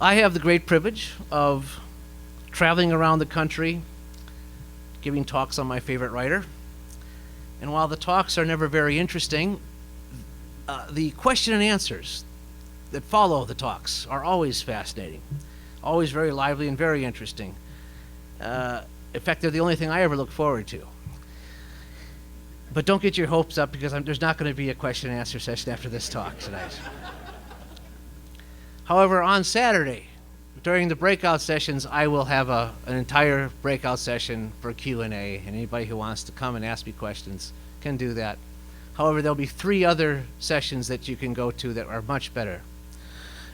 I have the great privilege of traveling around the country, giving talks on my favorite writer. And while the talks are never very interesting, the question and answers that follow the talks are always fascinating, always very lively and very interesting. In fact, they're the only thing I ever look forward to. But don't get your hopes up, because there's not going to be a question and answer session after this talk tonight. However, on Saturday, during the breakout sessions, I will have an entire breakout session for Q&A, and anybody who wants to come and ask me questions can do that. However, there'll be 3 other sessions that you can go to that are much better.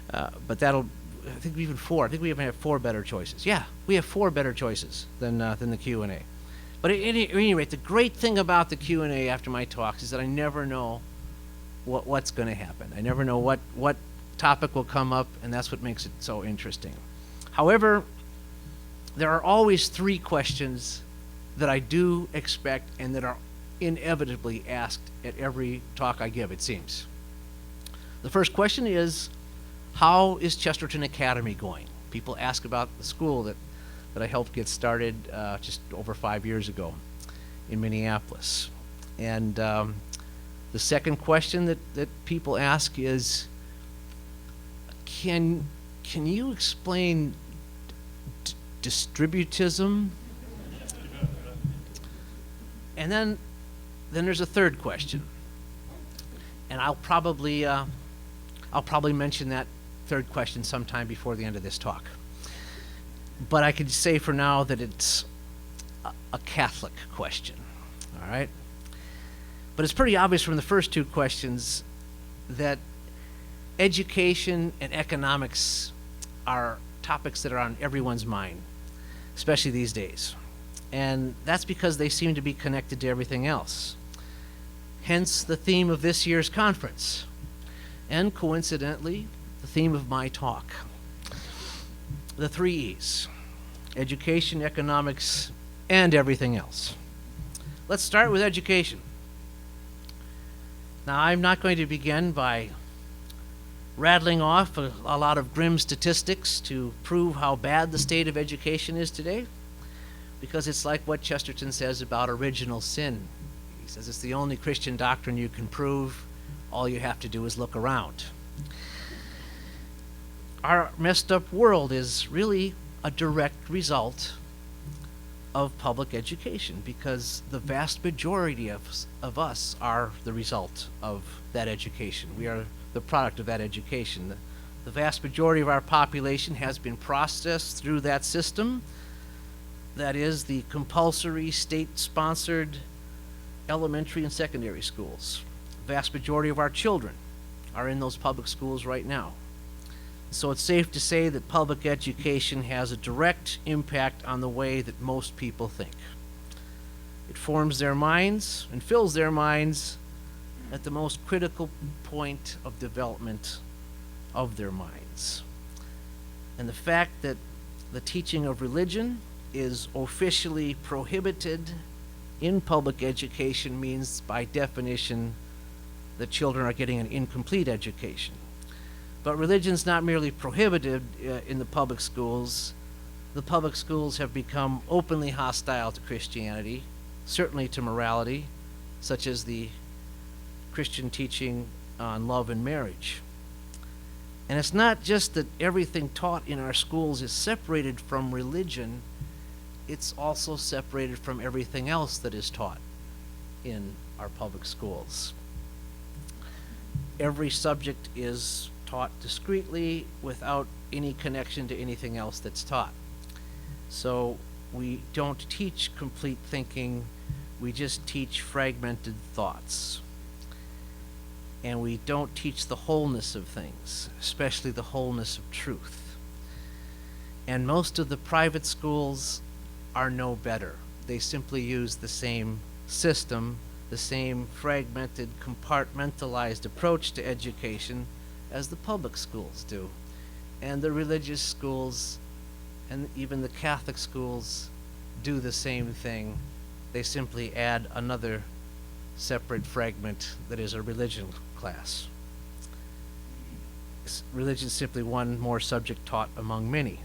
But I think even 4. I think we even have 4 better choices. Yeah, we have 4 better choices than the Q&A. But at any rate, the great thing about the Q&A after my talks is that I never know what's going to happen. I never know what topic will come up, and that's what makes it so interesting. However, there are always 3 questions that I do expect and that are inevitably asked at every talk I give, it seems. The first question is, how is Chesterton Academy going? People ask about the school that I helped get started just over 5 years ago in Minneapolis. And the second question that people ask is, can you explain distributism? And then there's a third question, and I'll probably mention that third question sometime before the end of this talk. But I could say for now that it's a Catholic question, all right? But it's pretty obvious from the first 2 questions that education and economics are topics that are on everyone's mind, especially these days. And that's because they seem to be connected to everything else. Hence the theme of this year's conference, and coincidentally, the theme of my talk. The 3 E's: education, economics, and everything else. Let's start with education. Now, I'm not going to begin by rattling off a lot of grim statistics to prove how bad the state of education is today, because it's like what Chesterton says about original sin. He says it's the only Christian doctrine you can prove. All you have to do is look around. Our messed up world is really a direct result of public education, because the vast majority of us are the result of that education. We are the product of that education. The vast majority of our population has been processed through that system. That is the compulsory state-sponsored elementary and secondary schools. The vast majority of our children are in those public schools right now. So it's safe to say that public education has a direct impact on the way that most people think. It forms their minds and fills their minds at the most critical point of development of their minds. And the fact that the teaching of religion is officially prohibited in public education means, by definition, that children are getting an incomplete education. But religion's not merely prohibited in the public schools. The public schools have become openly hostile to Christianity, certainly to morality, such as the Christian teaching on love and marriage. And it's not just that everything taught in our schools is separated from religion, it's also separated from everything else that is taught in our public schools. Every subject is taught discreetly without any connection to anything else that's taught. So we don't teach complete thinking, we just teach fragmented thoughts. And we don't teach the wholeness of things, especially the wholeness of truth. And most of the private schools are no better. They simply use the same system, the same fragmented, compartmentalized approach to education as the public schools do. And the religious schools and even the Catholic schools do the same thing. They simply add another separate fragment that is a religion class. Religion is simply one more subject taught among many,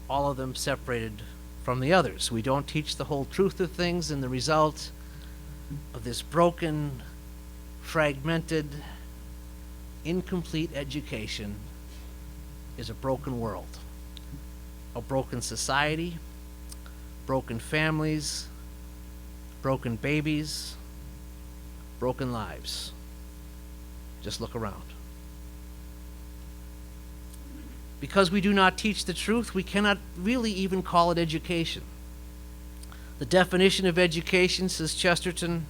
all of them separated from the others. We don't teach the whole truth of things, and the result of this broken, fragmented, incomplete education is a broken world, a broken society, broken families, broken babies, broken lives. Just look around. Because we do not teach the truth, we cannot really even call it education. The definition of education, says Chesterton,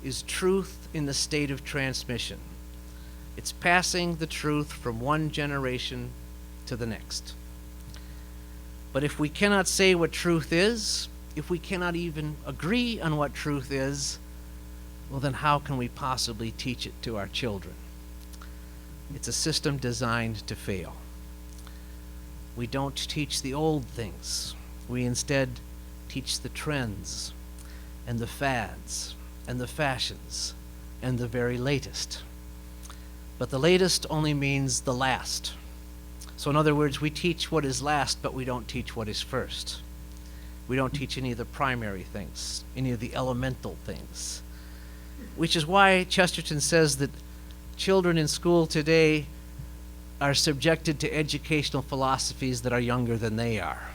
is truth in the state of transmission. It's passing the truth from one generation to the next. But if we cannot say what truth is, if we cannot even agree on what truth is, well, then how can we possibly teach it to our children? It's a system designed to fail. We don't teach the old things. We instead teach the trends and the fads and the fashions and the very latest. But the latest only means the last. So in other words, we teach what is last, but we don't teach what is first. We don't teach any of the primary things, any of the elemental things. Which is why Chesterton says that children in school today are subjected to educational philosophies that are younger than they are.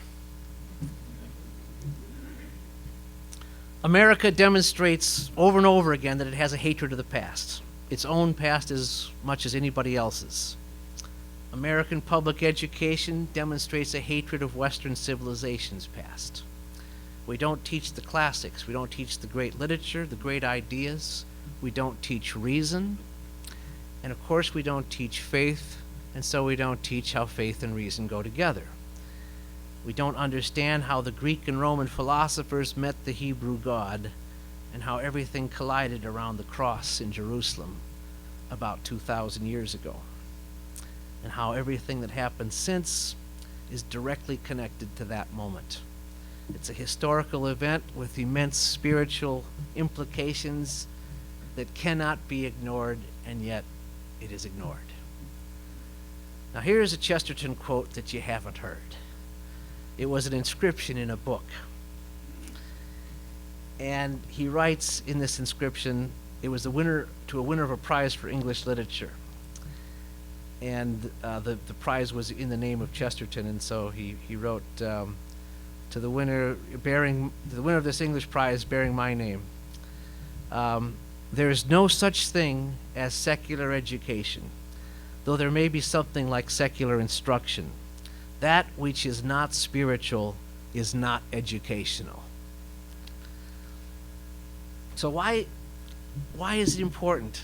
America demonstrates over and over again that it has a hatred of the past, its own past as much as anybody else's. American public education demonstrates a hatred of Western civilization's past. We don't teach the classics. We don't teach the great literature, the great ideas. We don't teach reason. And of course, we don't teach faith, and so we don't teach how faith and reason go together. We don't understand how the Greek and Roman philosophers met the Hebrew God and how everything collided around the cross in Jerusalem about 2,000 years ago, and how everything that happened since is directly connected to that moment. It's a historical event with immense spiritual implications that cannot be ignored, and yet it is ignored. Now here's a Chesterton quote that you haven't heard. It was an inscription in a book. And he writes in this inscription, it was a winner of a prize for English literature. And the prize was in the name of Chesterton, and so he wrote to the winner of this English prize bearing my name. There is no such thing as secular education, though there may be something like secular instruction. That which is not spiritual is not educational. So why is it important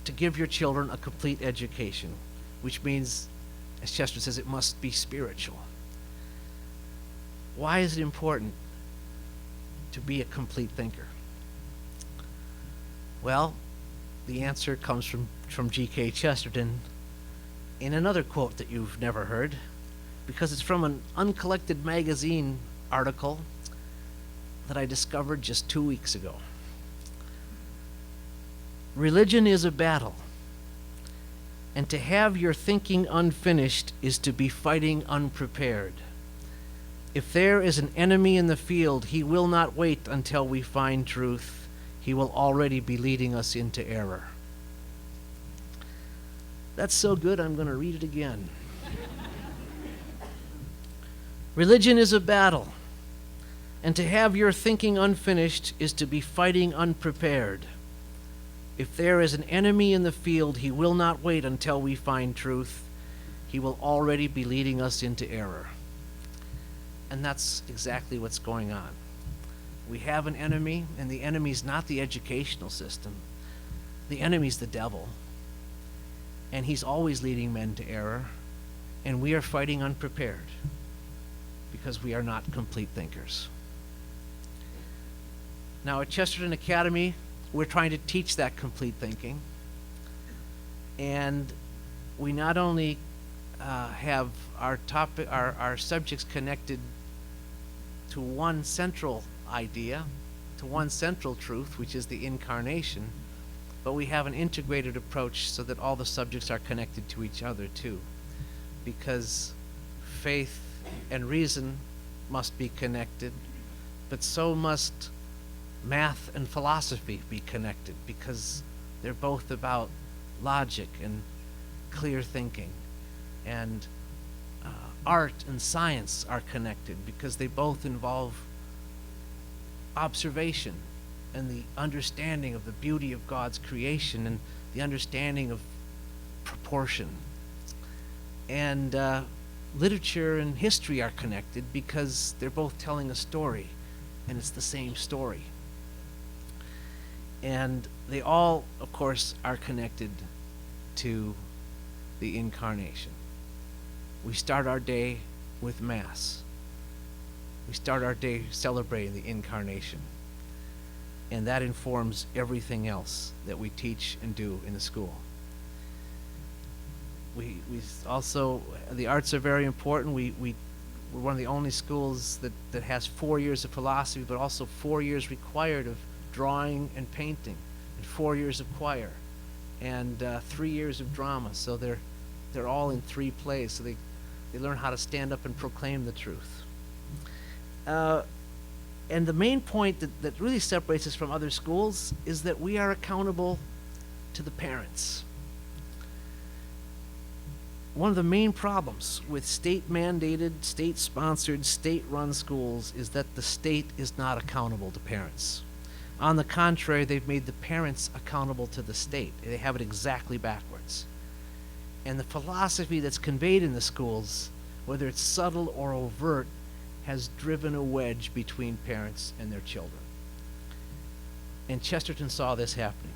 to give your children a complete education, which means, as Chesterton says, it must be spiritual? Why is it important to be a complete thinker? Well, the answer comes from G.K. Chesterton in another quote that you've never heard, because it's from an Uncollected magazine article that I discovered just 2 weeks ago. Religion is a battle, and to have your thinking unfinished is to be fighting unprepared. If there is an enemy in the field, he will not wait until we find truth. He will already be leading us into error. That's so good, I'm going to read it again. Religion is a battle, and to have your thinking unfinished is to be fighting unprepared. If there is an enemy in the field, he will not wait until we find truth. He will already be leading us into error. And that's exactly what's going on. We have an enemy, and the enemy's not the educational system. The enemy's the devil. And he's always leading men to error, and we are fighting unprepared because we are not complete thinkers. Now at Chesterton Academy, we're trying to teach that complete thinking, and we not only have our subjects connected to one central idea, to one central truth, which is the incarnation, but we have an integrated approach so that all the subjects are connected to each other too, because faith and reason must be connected, but so must math and philosophy be connected, because they're both about logic and clear thinking. And art and science are connected because they both involve observation and the understanding of the beauty of God's creation and the understanding of proportion. And literature and history are connected because they're both telling a story, and it's the same story. And they all, of course, are connected to the incarnation. We start our day with Mass. We start our day celebrating the incarnation. And that informs everything else that we teach and do in the school. We also, the arts are very important. We're one of the only schools that has 4 years of philosophy, but also 4 years required of drawing and painting, and 4 years of choir, and 3 years of drama. So they're all in 3 plays, so they learn how to stand up and proclaim the truth. And the main point that really separates us from other schools is that we are accountable to the parents. One of the main problems with state-mandated, state-sponsored, state-run schools is that the state is not accountable to parents. On the contrary, they've made the parents accountable to the state. They have it exactly backwards. And the philosophy that's conveyed in the schools, whether it's subtle or overt, has driven a wedge between parents and their children. And Chesterton saw this happening.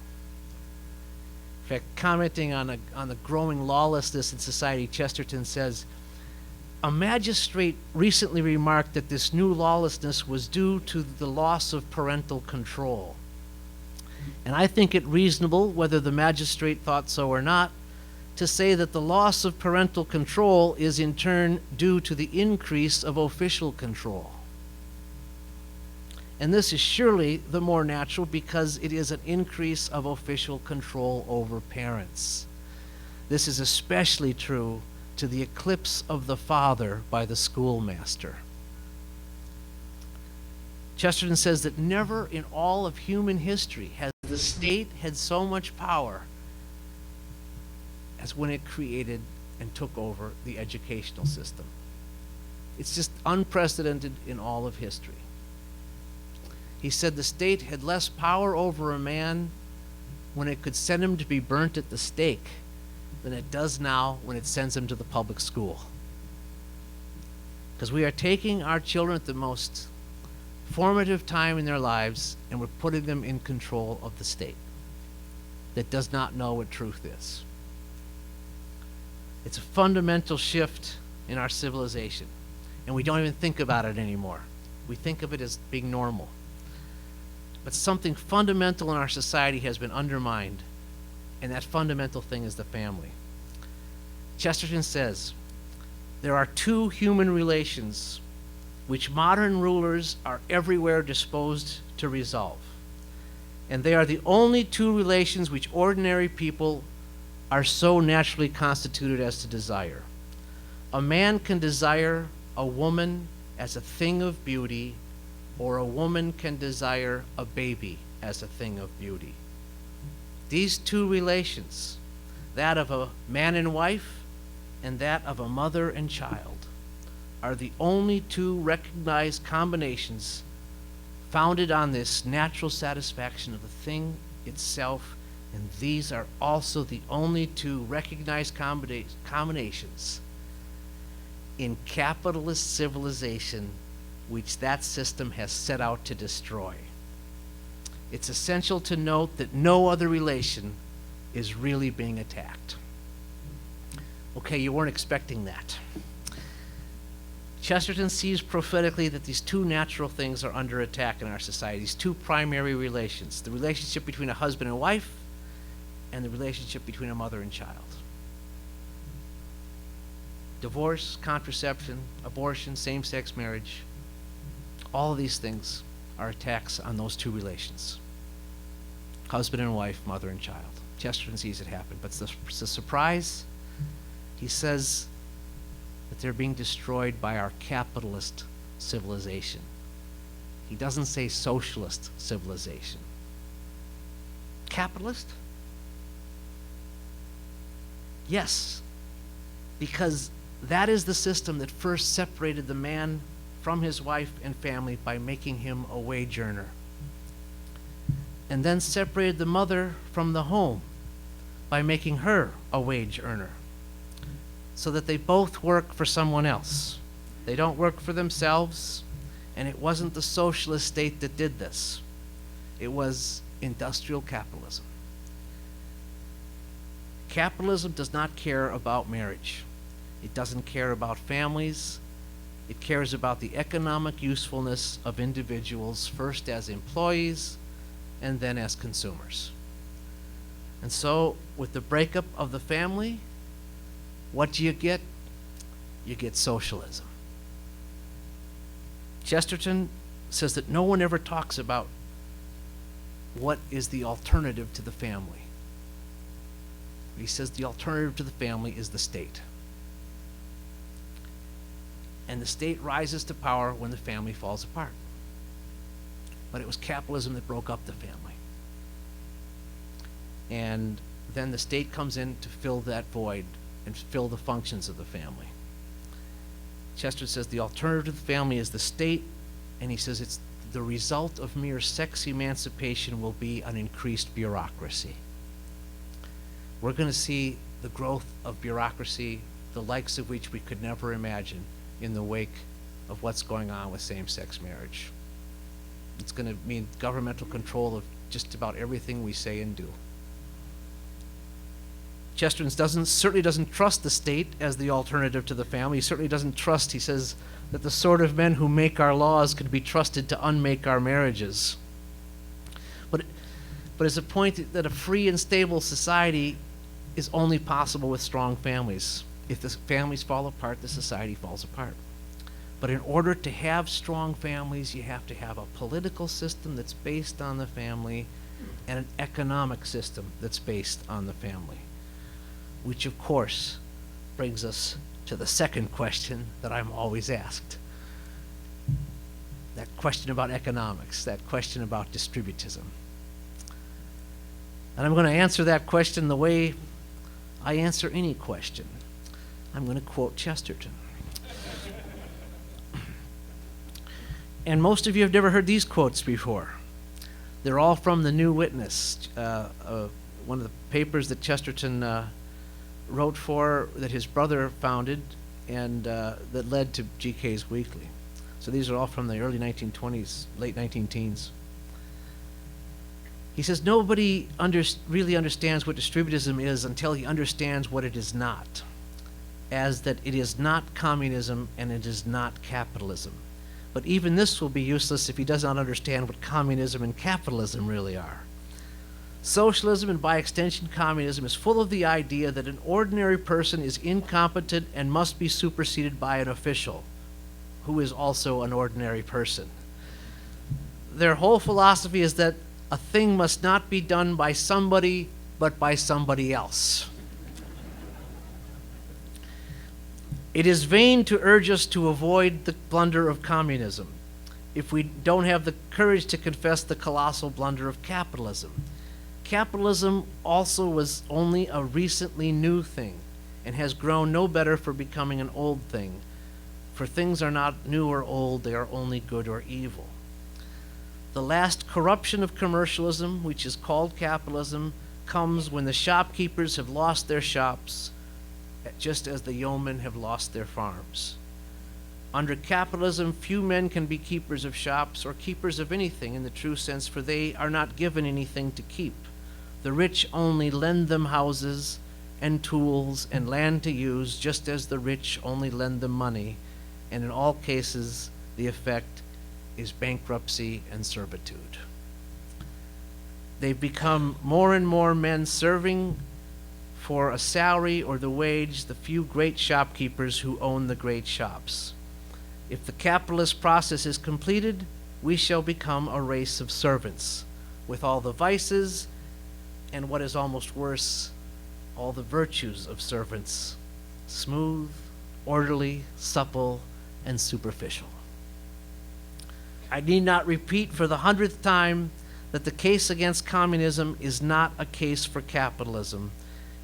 In fact, commenting on the growing lawlessness in society, Chesterton says, "A magistrate recently remarked that this new lawlessness was due to the loss of parental control. And I think it reasonable, whether the magistrate thought so or not, to say that the loss of parental control is in turn due to the increase of official control. And this is surely the more natural because it is an increase of official control over parents. This is especially true to the eclipse of the father by the schoolmaster." Chesterton says that never in all of human history has the state had so much power as when it created and took over the educational system. It's just unprecedented in all of history. He said the state had less power over a man when it could send him to be burnt at the stake than it does now when it sends him to the public school. Because we are taking our children at the most formative time in their lives and we're putting them in control of the state that does not know what truth is. It's a fundamental shift in our civilization, and we don't even think about it anymore. We think of it as being normal. But something fundamental in our society has been undermined, and that fundamental thing is the family. Chesterton says, "There are 2 human relations which modern rulers are everywhere disposed to resolve, and they are the only 2 relations which ordinary people are so naturally constituted as to desire. A man can desire a woman as a thing of beauty, or a woman can desire a baby as a thing of beauty. These 2 relations, that of a man and wife and that of a mother and child, are the only 2 recognized combinations founded on this natural satisfaction of the thing itself, and these are also the only 2 recognized combinations in capitalist civilization which that system has set out to destroy. It's essential to note that no other relation is really being attacked." Okay, you weren't expecting that. Chesterton sees prophetically that these 2 natural things are under attack in our society, these 2 primary relations, the relationship between a husband and wife and the relationship between a mother and child. Divorce, contraception, abortion, same-sex marriage, all of these things are attacks on those 2 relations. husband and wife, mother and child. Chesterton sees it happen. But it's a surprise. He says that they're being destroyed by our capitalist civilization. He doesn't say socialist civilization. Capitalist? Yes, because that is the system that first separated the man from his wife and family by making him a wage earner, and then separated the mother from the home by making her a wage earner, so that they both work for someone else. They don't work for themselves, and it wasn't the socialist state that did this. It was industrial capitalism. Capitalism does not care about marriage. It doesn't care about families. It cares about the economic usefulness of individuals, first as employees and then as consumers. And so, with the breakup of the family, what do you get? You get socialism. Chesterton says that no one ever talks about what is the alternative to the family. He says the alternative to the family is the state. And the state rises to power when the family falls apart. But it was capitalism that broke up the family. And then the state comes in to fill that void and fill the functions of the family. Chesterton says the alternative to the family is the state, and he says it's the result of mere sex emancipation will be an increased bureaucracy. We're going to see the growth of bureaucracy, the likes of which we could never imagine in the wake of what's going on with same-sex marriage. It's going to mean governmental control of just about everything we say and do. Chesterton certainly doesn't trust the state as the alternative to the family. He certainly doesn't trust, he says, that the sort of men who make our laws could be trusted to unmake our marriages. But it's a point that a free and stable society is only possible with strong families. If the families fall apart, the society falls apart. But in order to have strong families, you have to have a political system that's based on the family and an economic system that's based on the family. Which, of course, brings us to the second question that I'm always asked. That question about economics, that question about distributism. And I'm going to answer that question the way I answer any question. I'm going to quote Chesterton. And most of you have never heard these quotes before. They're all from the New Witness, one of the papers that Chesterton wrote for, that his brother founded, and that led to GK's Weekly. So these are all from the early 1920s, late 19-teens. He says nobody really understands what distributism is until he understands what it is not, as that it is not communism and it is not capitalism. But even this will be useless if he does not understand what communism and capitalism really are. Socialism, and by extension communism, is full of the idea that an ordinary person is incompetent and must be superseded by an official, who is also an ordinary person. Their whole philosophy is that a thing must not be done by somebody, but by somebody else. It is vain to urge us to avoid the blunder of communism if we don't have the courage to confess the colossal blunder of capitalism. Capitalism also was only a recently new thing and has grown no better for becoming an old thing. For things are not new or old, they are only good or evil. The last corruption of commercialism, which is called capitalism, comes when the shopkeepers have lost their shops, just as the yeomen have lost their farms. Under capitalism, few men can be keepers of shops or keepers of anything in the true sense, for they are not given anything to keep. The rich only lend them houses and tools and land to use, just as the rich only lend them money, and in all cases the effect is bankruptcy and servitude. They've become more and more men serving for a salary or the wage the few great shopkeepers who own the great shops. If the capitalist process is completed, we shall become a race of servants, with all the vices and what is almost worse, all the virtues of servants, smooth, orderly, supple, and superficial. I need not repeat for the 100th time that the case against communism is not a case for capitalism,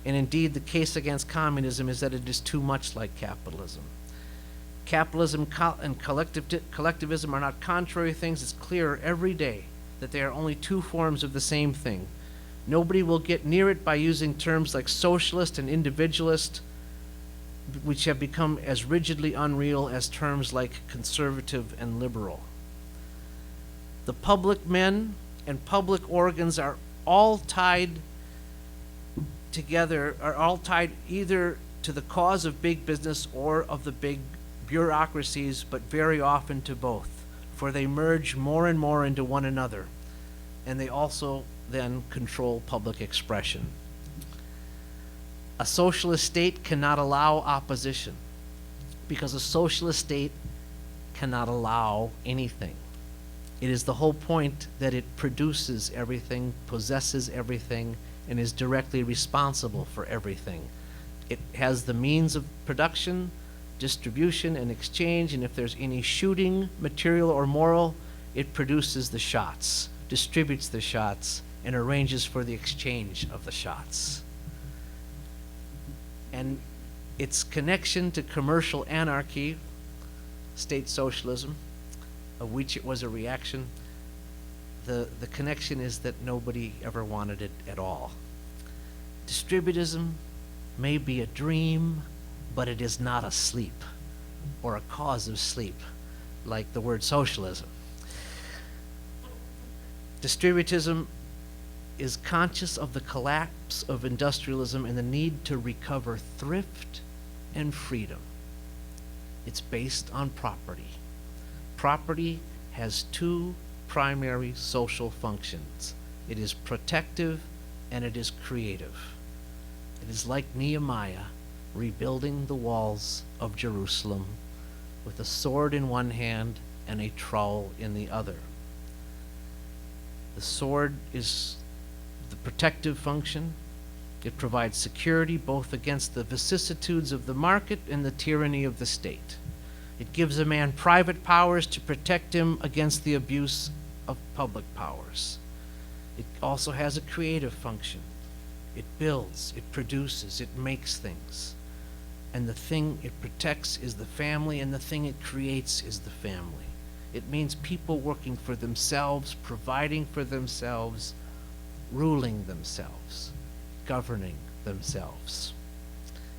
and indeed the case against communism is that it is too much like capitalism. Capitalism and collectivism are not contrary things. It's clear every day that they are only two forms of the same thing. Nobody will get near it by using terms like socialist and individualist, which have become as rigidly unreal as terms like conservative and liberal. The public men and public organs are all tied together, are all tied either to the cause of big business or of the big bureaucracies, but very often to both, for they merge more and more into one another, and they also then control public expression. A socialist state cannot allow opposition, because a socialist state cannot allow anything. It is the whole point that it produces everything, possesses everything, and is directly responsible for everything. It has the means of production, distribution, and exchange, and if there's any shooting, material or moral, it produces the shots, distributes the shots, and arranges for the exchange of the shots. And its connection to commercial anarchy, state socialism, of which it was a reaction, the connection is that nobody ever wanted it at all. Distributism may be a dream, but it is not a sleep or a cause of sleep, like the word socialism. Distributism is conscious of the collapse of industrialism and the need to recover thrift and freedom. It's based on property. Property has two primary social functions. It is protective and it is creative. It is like Nehemiah rebuilding the walls of Jerusalem with a sword in one hand and a trowel in the other. The sword is the protective function. It provides security both against the vicissitudes of the market and the tyranny of the state. It gives a man private powers to protect him against the abuse of public powers. It also has a creative function. It builds, it produces, it makes things. And the thing it protects is the family, and the thing it creates is the family. It means people working for themselves, providing for themselves, ruling themselves, governing themselves.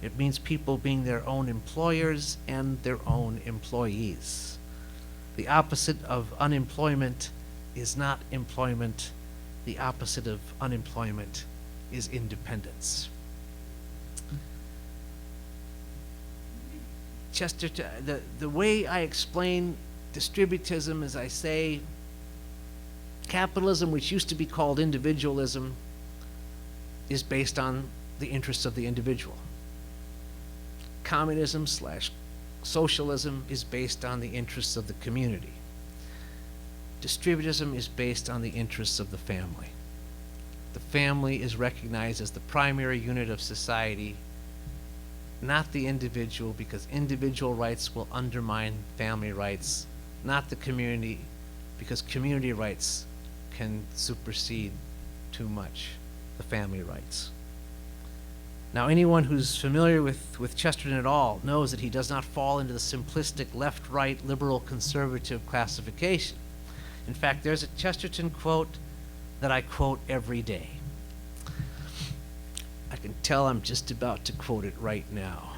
It means people being their own employers and their own employees. The opposite of unemployment is not employment. The opposite of unemployment is independence. Chesterton, the way I explain distributism is I say capitalism, which used to be called individualism, is based on the interests of the individual. Communism / socialism is based on the interests of the community. Distributism is based on the interests of the family. The family is recognized as the primary unit of society, not the individual, because individual rights will undermine family rights, not the community, because community rights can supersede too much the family rights. Now, anyone who's familiar with Chesterton at all knows that he does not fall into the simplistic left-right, liberal-conservative classification. In fact, there's a Chesterton quote that I quote every day. I can tell I'm just about to quote it right now.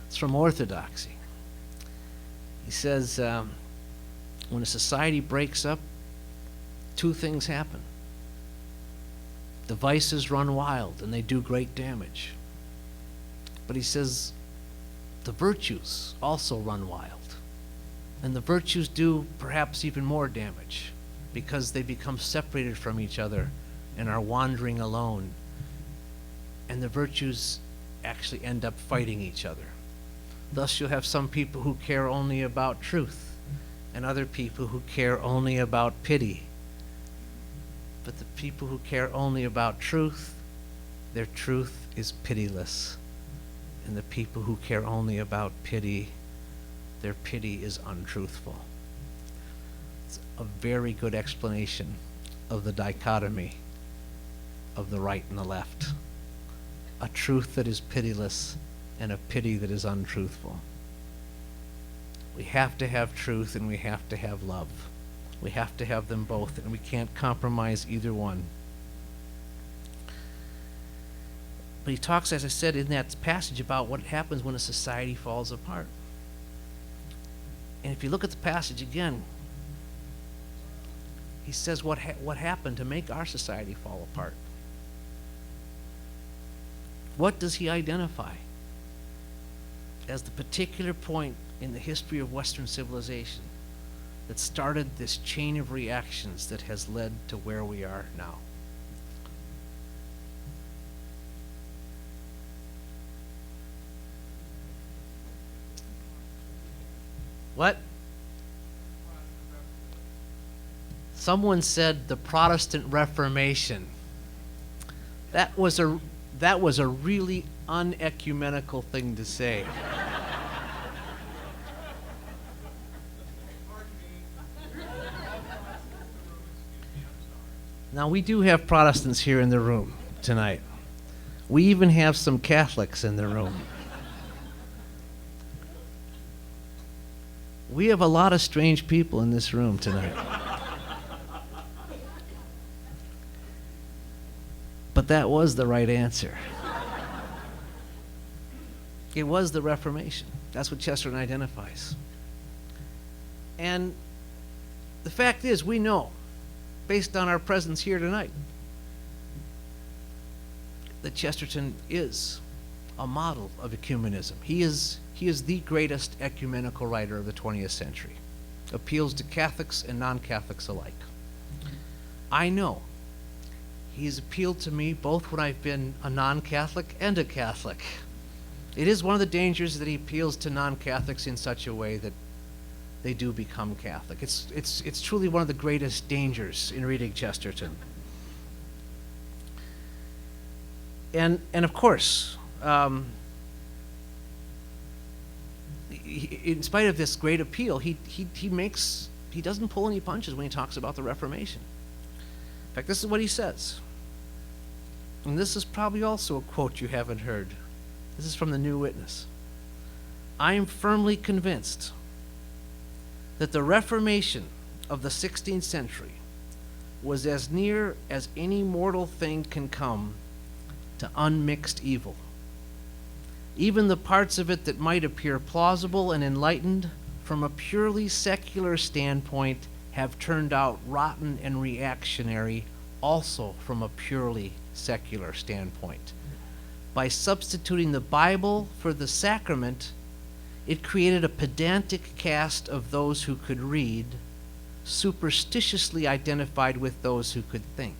It's from Orthodoxy. He says, when a society breaks up, two things happen. The vices run wild and they do great damage. But he says the virtues also run wild. And the virtues do perhaps even more damage because they become separated from each other and are wandering alone. And the virtues actually end up fighting each other. Thus you'll have some people who care only about truth and other people who care only about pity. But the people who care only about truth, their truth is pitiless. And the people who care only about pity, their pity is untruthful. It's a very good explanation of the dichotomy of the right and the left. A truth that is pitiless and a pity that is untruthful. We have to have truth and we have to have love. We have to have them both, and we can't compromise either one. But he talks, as I said, in that passage about what happens when a society falls apart. And if you look at the passage again, he says what happened to make our society fall apart. What does he identify as the particular point in the history of Western civilization that started this chain of reactions that has led to where we are now? What? Someone said the Protestant Reformation. That was a really unecumenical thing to say. Now, we do have Protestants here in the room tonight. We even have some Catholics in the room. We have a lot of strange people in this room tonight. But that was the right answer. It was the Reformation. That's what Chesterton identifies. And the fact is, we know, based on our presence here tonight, that Chesterton is a model of ecumenism. He is the greatest ecumenical writer of the 20th century. Appeals to Catholics and non-Catholics alike. I know he's appealed to me both when I've been a non-Catholic and a Catholic. It is one of the dangers that he appeals to non-Catholics in such a way that they do become Catholic. It's truly one of the greatest dangers in reading Chesterton. And of course, in spite of this great appeal, he doesn't pull any punches when he talks about the Reformation. In fact, this is what he says. And this is probably also a quote you haven't heard. This is from the New Witness. I am firmly convinced that the Reformation of the 16th century was as near as any mortal thing can come to unmixed evil. Even the parts of it that might appear plausible and enlightened from a purely secular standpoint have turned out rotten and reactionary also from a purely secular standpoint. By substituting the Bible for the sacrament, it created a pedantic caste of those who could read, superstitiously identified with those who could think.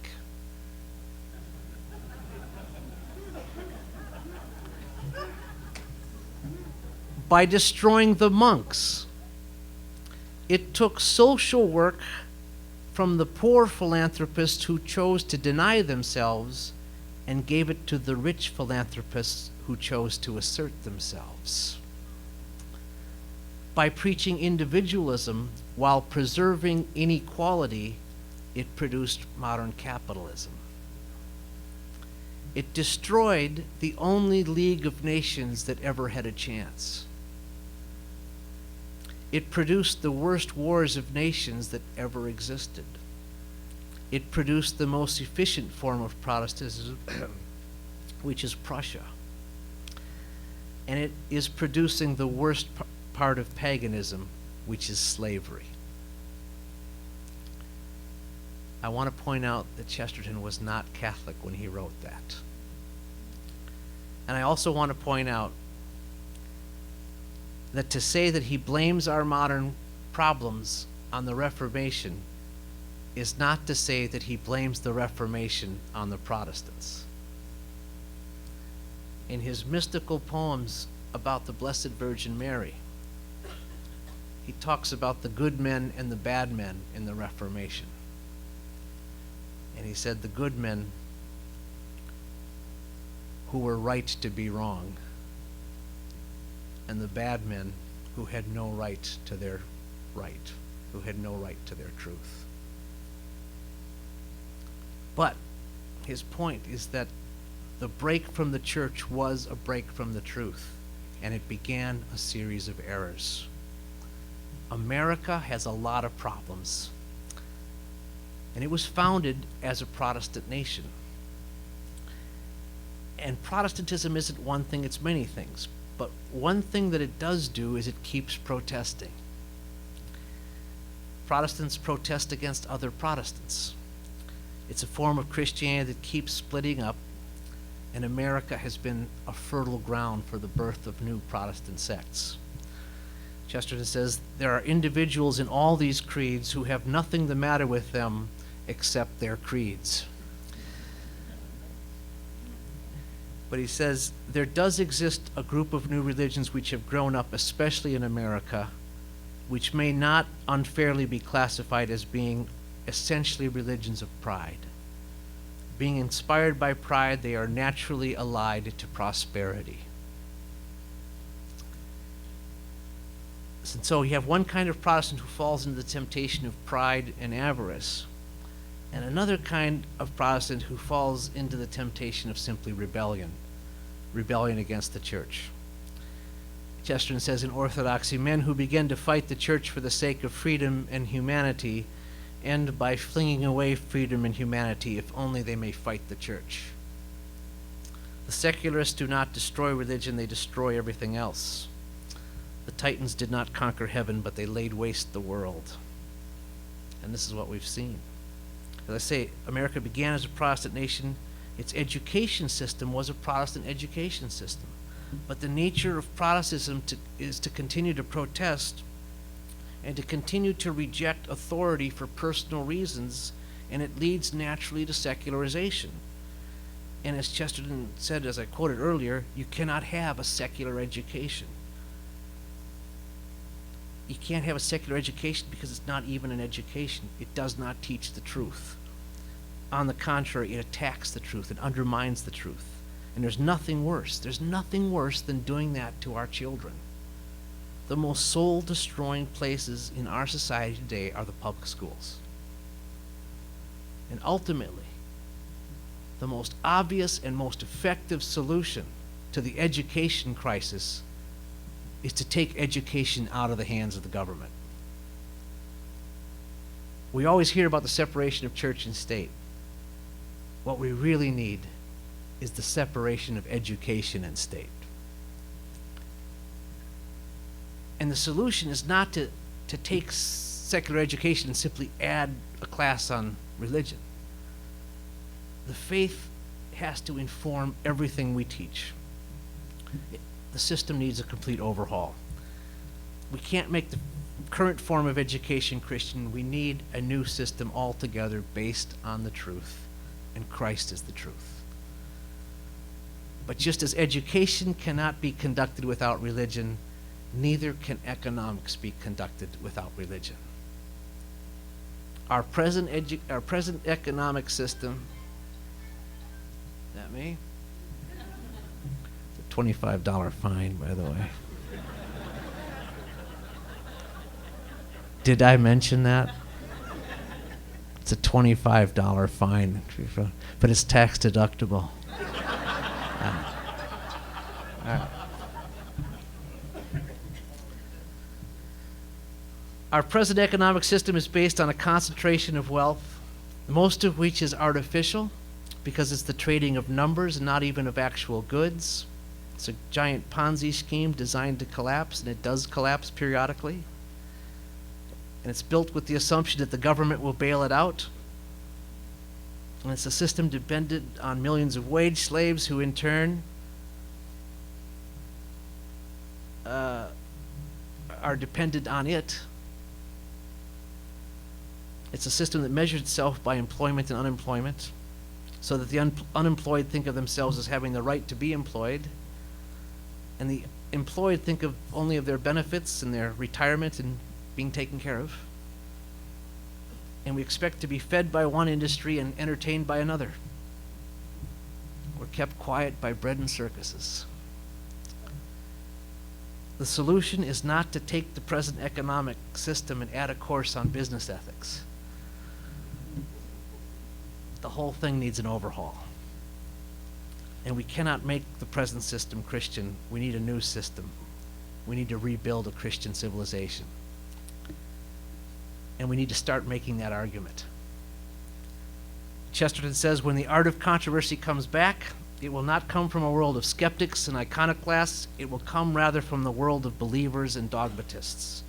By destroying the monks, it took social work from the poor philanthropists who chose to deny themselves and gave it to the rich philanthropists who chose to assert themselves. By preaching individualism while preserving inequality, it produced modern capitalism. It destroyed the only League of Nations that ever had a chance. It produced the worst wars of nations that ever existed. It produced the most efficient form of Protestantism, which is Prussia. And it is producing the worst part of paganism, which is slavery. I want to point out that Chesterton was not Catholic when he wrote that. And I also want to point out that to say that he blames our modern problems on the Reformation is not to say that he blames the Reformation on the Protestants. In his mystical poems about the Blessed Virgin Mary, he talks about the good men and the bad men in the Reformation. And he said the good men who were right to be wrong, and the bad men who had no right to their right, who had no right to their truth. But his point is that the break from the church was a break from the truth, and it began a series of errors. America has a lot of problems, and it was founded as a Protestant nation. And Protestantism isn't one thing, it's many things. But one thing that it does do is it keeps protesting. Protestants protest against other Protestants. It's a form of Christianity that keeps splitting up, and America has been a fertile ground for the birth of new Protestant sects. Chesterton says, there are individuals in all these creeds who have nothing the matter with them except their creeds. But he says, there does exist a group of new religions which have grown up, especially in America, which may not unfairly be classified as being essentially religions of pride. Being inspired by pride, they are naturally allied to prosperity. And so you have one kind of Protestant who falls into the temptation of pride and avarice, and another kind of Protestant who falls into the temptation of simply rebellion against the church. Chesterton says in Orthodoxy, men who begin to fight the church for the sake of freedom and humanity end by flinging away freedom and humanity if only they may fight the church. The secularists do not destroy religion, they destroy everything else. The Titans did not conquer heaven, but they laid waste the world. And this is what we've seen. As I say, America began as a Protestant nation. Its education system was a Protestant education system. But the nature of Protestantism is to continue to protest and to continue to reject authority for personal reasons, and it leads naturally to secularization. And as Chesterton said, as I quoted earlier, you cannot have a secular education. You can't have a secular education because it's not even an education. It does not teach the truth. On the contrary, it attacks the truth. It undermines the truth. And there's nothing worse. There's nothing worse than doing that to our children. The most soul-destroying places in our society today are the public schools. And ultimately, the most obvious and most effective solution to the education crisis is to take education out of the hands of the government. We always hear about the separation of church and state. What we really need is the separation of education and state. And the solution is not to take secular education and simply add a class on religion. The faith has to inform everything we teach. The system needs a complete overhaul. We can't make the current form of education Christian. We need a new system altogether based on the truth, and Christ is the truth. But just as education cannot be conducted without religion, neither can economics be conducted without religion. Our present economic system, is that me? It's a $25 fine, by the way. Did I mention that? It's a $25 fine, but it's tax deductible. All right. Our present economic system is based on a concentration of wealth, most of which is artificial because it's the trading of numbers and not even of actual goods. It's a giant Ponzi scheme designed to collapse, and it does collapse periodically. And it's built with the assumption that the government will bail it out. And it's a system dependent on millions of wage slaves who in turn are dependent on it. It's a system that measures itself by employment and unemployment, so that the unemployed think of themselves as having the right to be employed, and the employed think of only of their benefits and their retirement and being taken care of. and we expect to be fed by one industry and entertained by another. We're kept quiet by bread and circuses. The solution is not to take the present economic system and add a course on business ethics. The whole thing needs an overhaul. And we cannot make the present system Christian. We need a new system. We need to rebuild a Christian civilization. And we need to start making that argument. Chesterton says, when the art of controversy comes back, it will not come from a world of skeptics and iconoclasts. It will come rather from the world of believers and dogmatists.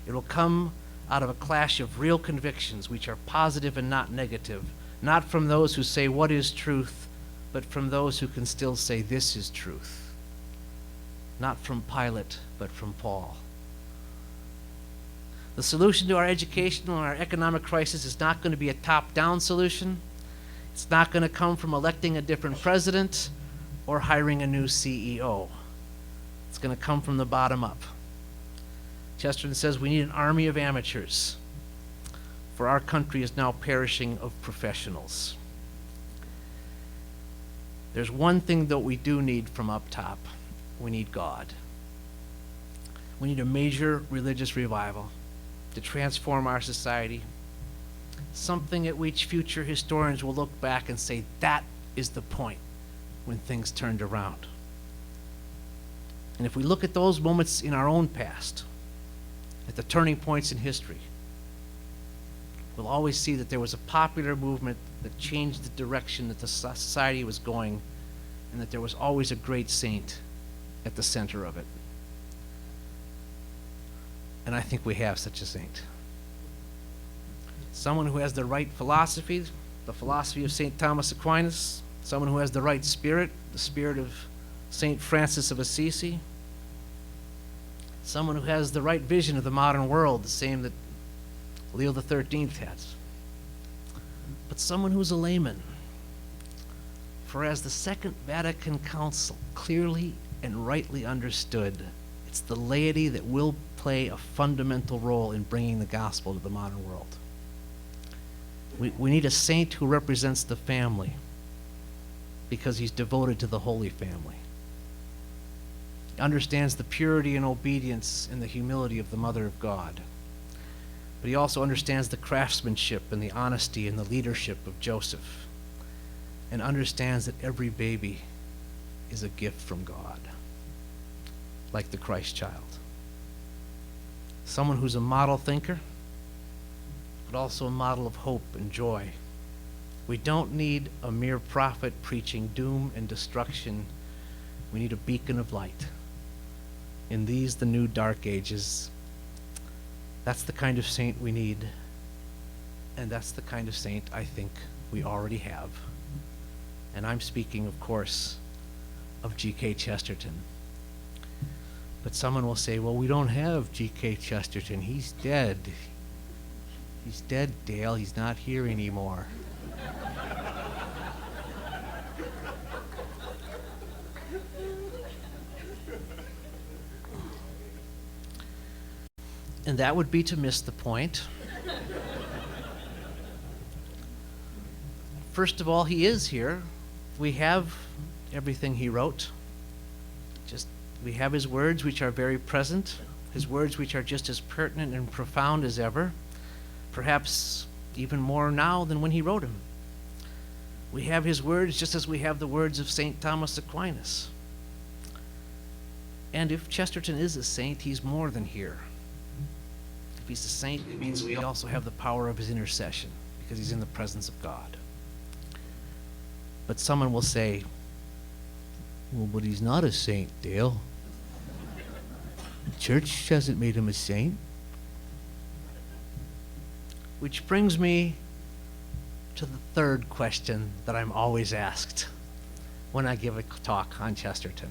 It will come out of a clash of real convictions, which are positive and not negative, not from those who say, what is truth, but from those who can still say, this is truth. Not from Pilate, but from Paul. The solution to our educational and our economic crisis is not going to be a top-down solution. It's not going to come from electing a different president or hiring a new CEO. It's going to come from the bottom up. Chesterton says we need an army of amateurs, for our country is now perishing of professionals. There's one thing that we do need from up top. We need God. We need a major religious revival to transform our society, something at which future historians will look back and say, that is the point when things turned around. And if we look at those moments in our own past, at the turning points in history, we'll always see that there was a popular movement that changed the direction that the society was going, and that there was always a great saint at the center of it. And I think we have such a saint. Someone who has the right philosophy, the philosophy of St. Thomas Aquinas, someone who has the right spirit, the spirit of St. Francis of Assisi, someone who has the right vision of the modern world, the same that Leo XIII has. But someone who's a layman. For as the Second Vatican Council clearly and rightly understood, it's the laity that will play a fundamental role in bringing the gospel to the modern world. We need a saint who represents the family because he's devoted to the Holy Family. He understands the purity and obedience and the humility of the Mother of God. But he also understands the craftsmanship and the honesty and the leadership of Joseph, and understands that every baby is a gift from God, like the Christ child. Someone who's a model thinker, but also a model of hope and joy. We don't need a mere prophet preaching doom and destruction. We need a beacon of light. In these, the new dark ages, that's the kind of saint we need, and that's the kind of saint I think we already have. And I'm speaking, of course, of G.K. Chesterton. But someone will say, well, we don't have G.K. Chesterton. He's dead. He's dead, Dale. He's not here anymore. And that would be to miss the point. First of all, he is here. We have everything he wrote. We have his words, which are very present, his words which are just as pertinent and profound as ever, perhaps even more now than when he wrote him. We have his words just as we have the words of St. Thomas Aquinas. And if Chesterton is a saint, he's more than here. If he's a saint, it means we also have the power of his intercession, because he's in the presence of God. But someone will say, well, but he's not a saint, Dale. The church hasn't made him a saint. Which brings me to the third question that I'm always asked when I give a talk on Chesterton.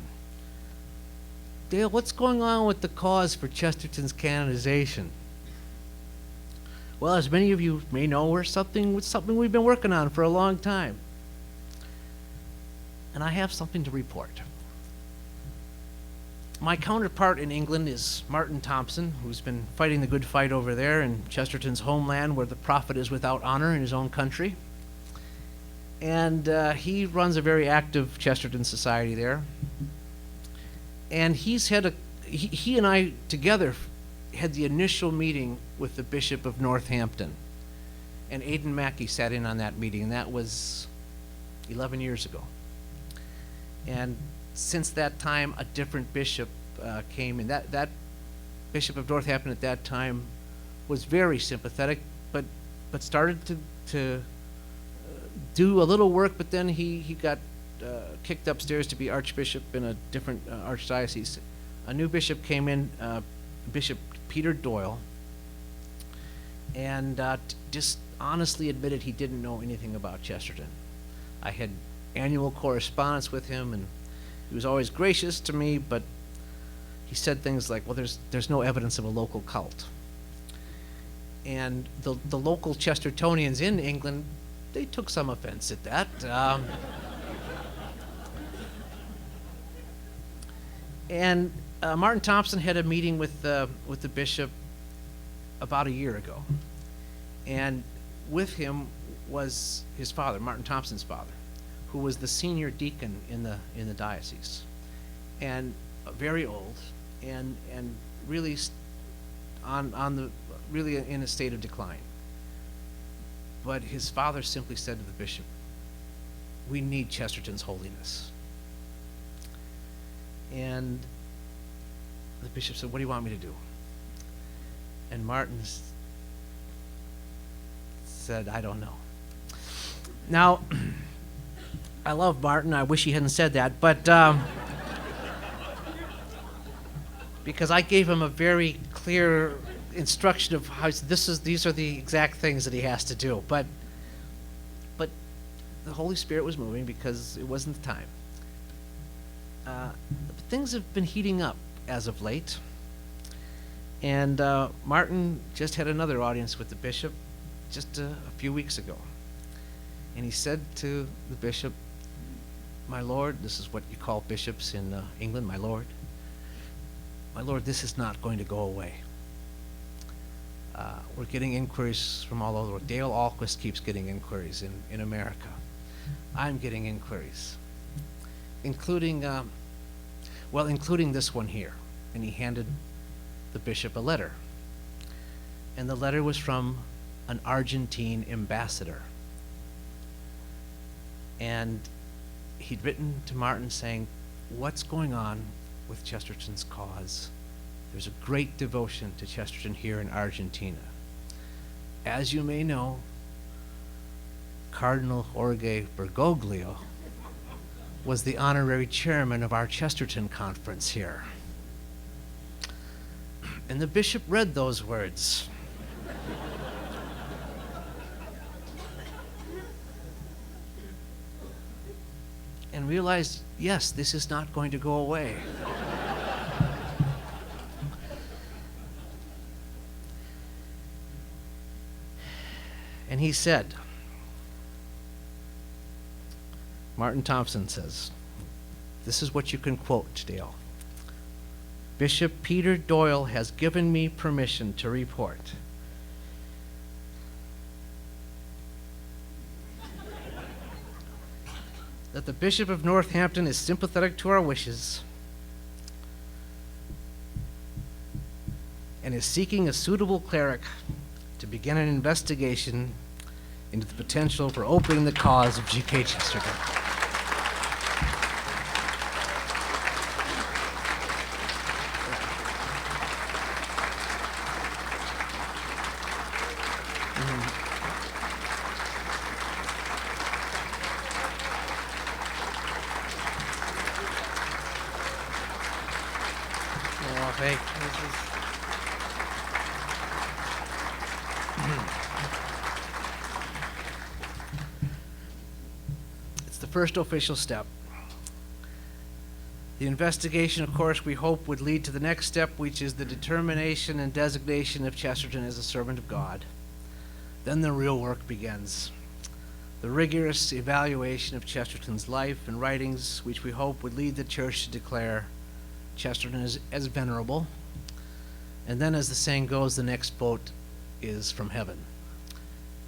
Dale, what's going on with the cause for Chesterton's canonization? Well, as many of you may know, we're something we've been working on for a long time. And I have something to report. My counterpart in England is Martin Thompson, who's been fighting the good fight over there in Chesterton's homeland, where the prophet is without honor in his own country. And he runs a very active Chesterton society there. And he and I together had the initial meeting with the Bishop of Northampton. And Aidan Mackey sat in on that meeting, and that was 11 years ago. And since that time, a different bishop came in. That Bishop of Northampton at that time was very sympathetic, but started to do a little work, but then he got kicked upstairs to be archbishop in a different archdiocese. A new bishop came in, Bishop Peter Doyle, and just honestly admitted he didn't know anything about Chesterton. I had annual correspondence with him, and he was always gracious to me, but he said things like, well, there's no evidence of a local cult. And the local Chestertonians in England, they took some offense at that. And Martin Thompson had a meeting with the bishop about a year ago. And with him was his father, Martin Thompson's father, who was the senior deacon in the diocese, and very old, and really really in a state of decline. But his father simply said to the bishop, "We need Chesterton's holiness." And the bishop said, "What do you want me to do?" And Martin said, "I don't know." Now, I love Martin. I wish he hadn't said that, but because I gave him a very clear instruction of how these are the exact things that he has to do. But the Holy Spirit was moving because it wasn't the time. Things have been heating up as of late, and Martin just had another audience with the bishop just a few weeks ago, and he said to the bishop, "My lord," this is what you call bishops in England, "my lord, this is not going to go away. We're getting inquiries from all over. Dale Alhquist keeps getting inquiries in America. I'm getting inquiries, including this one here." And he handed the bishop a letter. And the letter was from an Argentine ambassador. And he'd written to Martin saying, "What's going on with Chesterton's cause? There's a great devotion to Chesterton here in Argentina. As you may know, Cardinal Jorge Bergoglio was the honorary chairman of our Chesterton Conference here." And the bishop read those words. And realized, yes, this is not going to go away. And he said, Martin Thompson says, this is what you can quote, Dale. "Bishop Peter Doyle has given me permission to report that the Bishop of Northampton is sympathetic to our wishes and is seeking a suitable cleric to begin an investigation into the potential for opening the cause of G.K. Chesterton." It's the first official step. The investigation, of course, we hope would lead to the next step, which is the determination and designation of Chesterton as a servant of God. Then the real work begins. The rigorous evaluation of Chesterton's life and writings, which we hope would lead the church to declare Chesterton as venerable. And then, as the saying goes, the next boat is from heaven.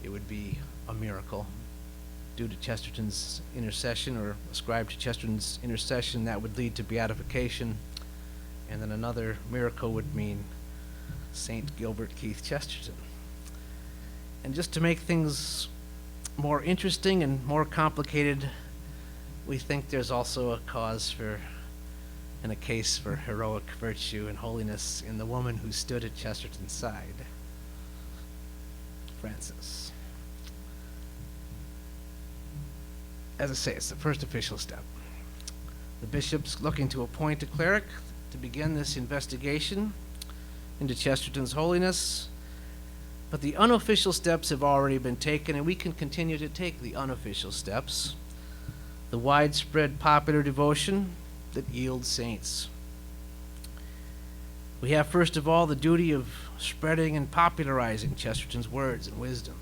It would be a miracle. Due to Chesterton's intercession, or ascribed to Chesterton's intercession, that would lead to beatification. And then another miracle would mean St. Gilbert Keith Chesterton. And just to make things more interesting and more complicated, we think there's also a cause for and a case for heroic virtue and holiness in the woman who stood at Chesterton's side, Frances. As I say, it's the first official step. The bishop's looking to appoint a cleric to begin this investigation into Chesterton's holiness, but the unofficial steps have already been taken, and we can continue to take the unofficial steps. The widespread popular devotion that yields saints. We have, first of all, the duty of spreading and popularizing Chesterton's words and wisdom.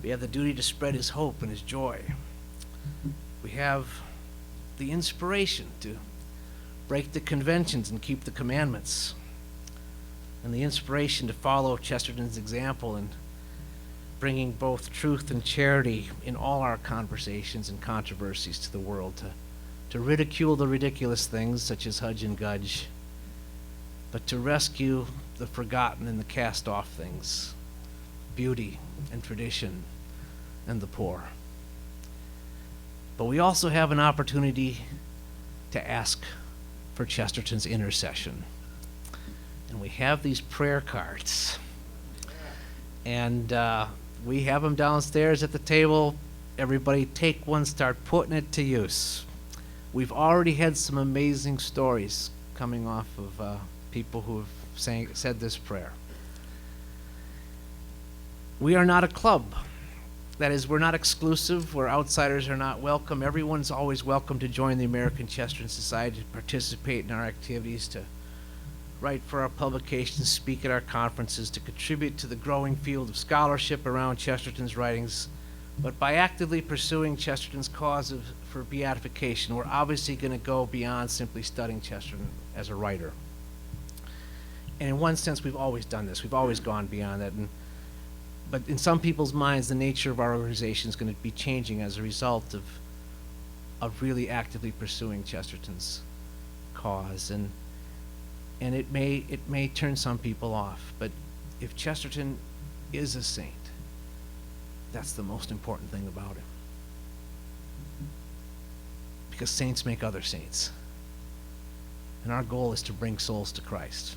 We have the duty to spread his hope and his joy. We have the inspiration to break the conventions and keep the commandments, and the inspiration to follow Chesterton's example in bringing both truth and charity in all our conversations and controversies to the world, to ridicule the ridiculous things such as Hudge and Gudge, but to rescue the forgotten and the cast-off things, beauty and tradition and the poor. But we also have an opportunity to ask for Chesterton's intercession. And we have these prayer cards. And we have them downstairs at the table. Everybody take one, start putting it to use. We've already had some amazing stories coming off of people who have said this prayer. We are not a club. That is, we're not exclusive, where outsiders are not welcome. Everyone's always welcome to join the American Chesterton Society, to participate in our activities, to write for our publications, speak at our conferences, to contribute to the growing field of scholarship around Chesterton's writings. But by actively pursuing Chesterton's cause for beatification, we're obviously going to go beyond simply studying Chesterton as a writer. And in one sense, we've always done this. We've always gone beyond that. But in some people's minds, the nature of our organization is going to be changing as a result of really actively pursuing Chesterton's cause. And it may turn some people off. But if Chesterton is a saint, that's the most important thing about him. Because saints make other saints. And our goal is to bring souls to Christ.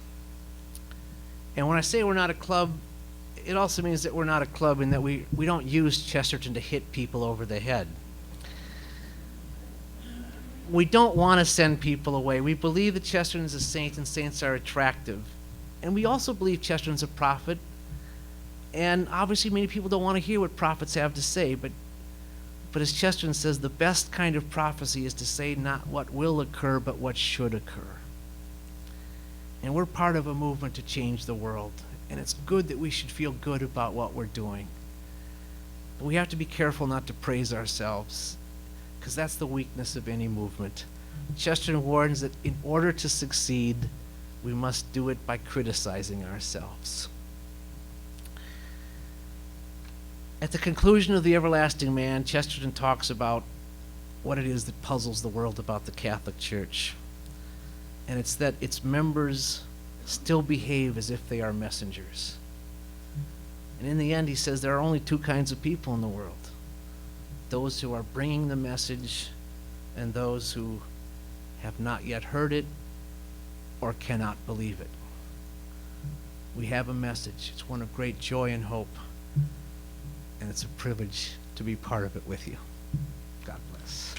And when I say we're not a club, it also means that we're not a club in that we don't use Chesterton to hit people over the head. We don't want to send people away. We believe that Chesterton's a saint and saints are attractive. And we also believe Chesterton's a prophet. And obviously many people don't want to hear what prophets have to say, but as Chesterton says, the best kind of prophecy is to say not what will occur, but what should occur. And we're part of a movement to change the world. And it's good that we should feel good about what we're doing. But we have to be careful not to praise ourselves, because that's the weakness of any movement. Chesterton warns that in order to succeed, we must do it by criticizing ourselves. At the conclusion of The Everlasting Man, Chesterton talks about what it is that puzzles the world about the Catholic Church. And it's that its members still behave as if they are messengers. And in the end, he says there are only two kinds of people in the world: those who are bringing the message and those who have not yet heard it or cannot believe it. We have a message. It's one of great joy and hope, and it's a privilege to be part of it with you. God bless.